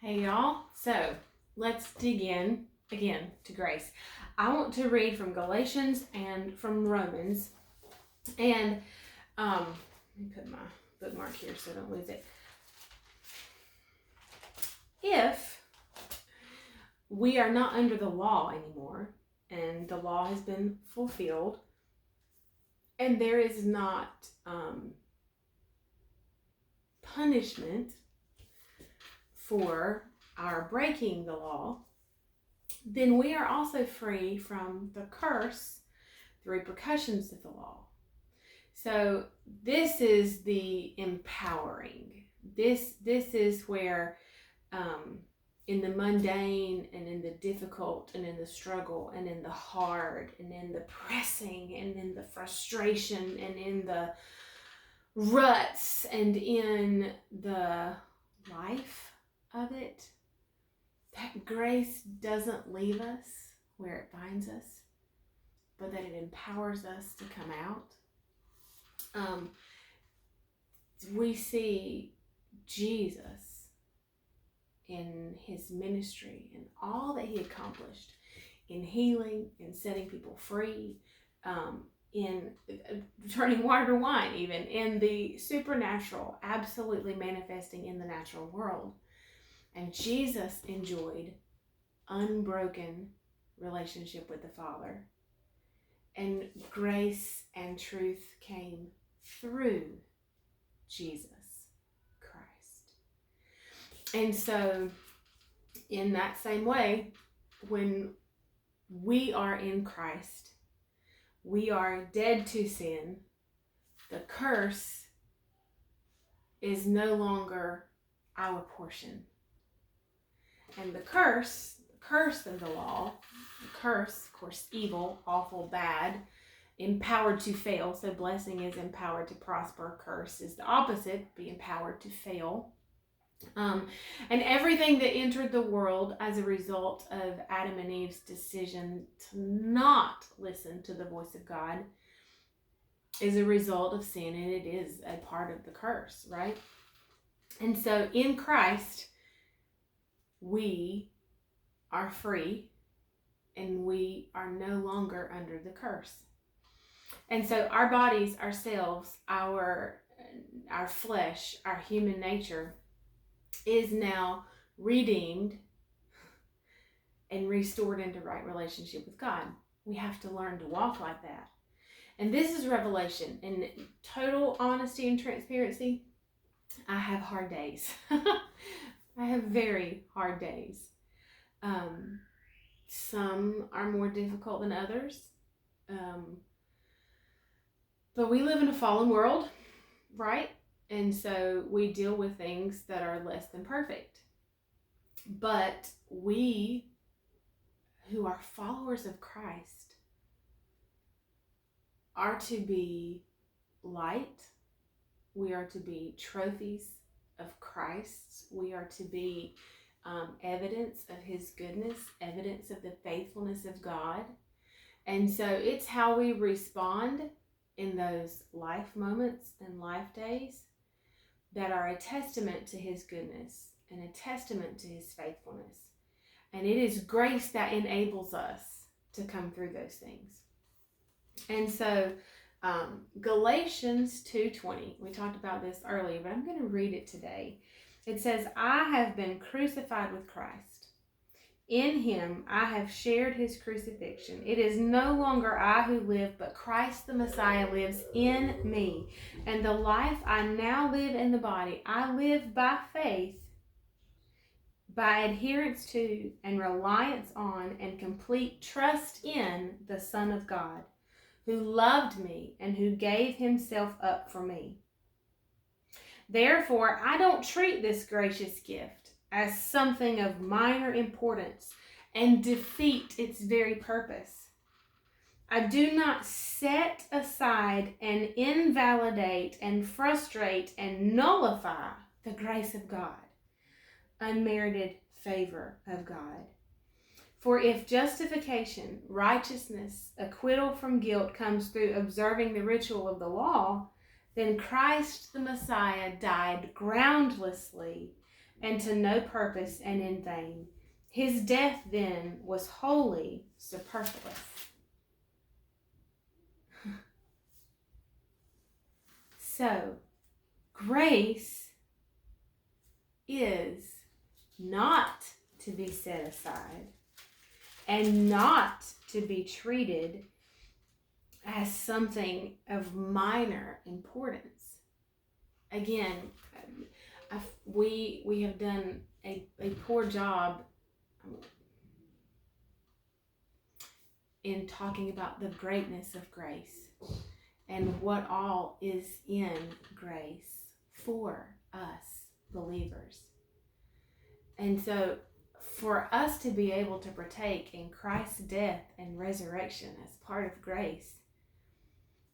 Hey y'all, so let's dig in again to grace. I want to read from Galatians and from Romans, and let me put my bookmark here so I don't lose it. If we are not under the law anymore, and the law has been fulfilled, and there is not punishment for our breaking the law, then we are also free from the curse, the repercussions of the law. So this is the empowering. This is where in the mundane and in the difficult and in the struggle and in the hard and in the pressing and in the frustration and in the ruts and in the life of it, that grace doesn't leave us where it finds us, but that it empowers us to come out. We see Jesus in his ministry and all that he accomplished in healing, in setting people free, in turning water to wine, even in the supernatural, absolutely manifesting in the natural world. And Jesus enjoyed unbroken relationship with the Father. And grace and truth came through Jesus Christ. And so, in that same way, when we are in Christ, we are dead to sin. The curse is no longer our portion. And the curse of the law, the curse, of course, evil, awful, bad, empowered to fail. So blessing is empowered to prosper. Curse is the opposite, be empowered to fail. And everything that entered the world as a result of Adam and Eve's decision to not listen to the voice of God is a result of sin, and it is a part of the curse, right? And so in Christ, we are free and we are no longer under the curse. And so our bodies, ourselves, our flesh, our human nature is now redeemed and restored into right relationship with God. We have to learn to walk like that. And this is revelation. In total honesty and transparency, I have hard days. I have very hard days. Some are more difficult than others. But we live in a fallen world, right? And so we deal with things that are less than perfect. But we who are followers of Christ are to be light. We are to be trophies of Christ. We are to be evidence of his goodness, evidence of the faithfulness of God. And so it's how we respond in those life moments and life days that are a testament to his goodness and a testament to his faithfulness. And it is grace that enables us to come through those things. And so Galatians 2:20, we talked about this earlier, but I'm going to read it today. It says, I have been crucified with Christ. In him I have shared his crucifixion. It is no longer I who live, but Christ the Messiah lives in me. And the life I now live in the body, I live by faith, by adherence to and reliance on and complete trust in the Son of God, who loved me and who gave himself up for me. Therefore, I don't treat this gracious gift as something of minor importance and defeat its very purpose. I do not set aside and invalidate and frustrate and nullify the grace of God, unmerited favor of God. For if justification, righteousness, acquittal from guilt comes through observing the ritual of the law, then Christ the Messiah died groundlessly and to no purpose and in vain. His death then was wholly superfluous. So, grace is not to be set aside and not to be treated as something of minor importance. Again, we have done a poor job in talking about the greatness of grace and what all is in grace for us believers. And so for us to be able to partake in Christ's death and resurrection as part of grace,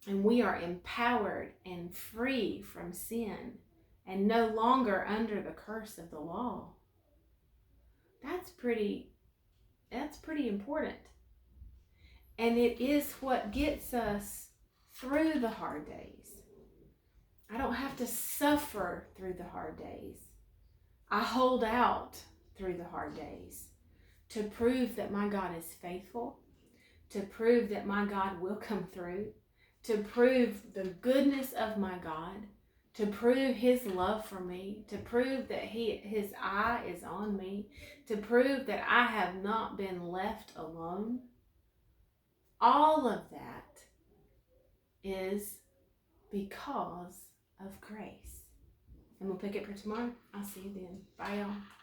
and we are empowered and free from sin and no longer under the curse of the law, that's pretty important. And it is what gets us through the hard days. I don't have to suffer through the hard days. I hold out through the hard days to prove that my God is faithful, to prove that my God will come through, to prove the goodness of my God, to prove his love for me, to prove that his eye is on me, to prove that I have not been left alone. All of that is because of grace. And we'll pick it for tomorrow. I'll see you then. Bye, y'all.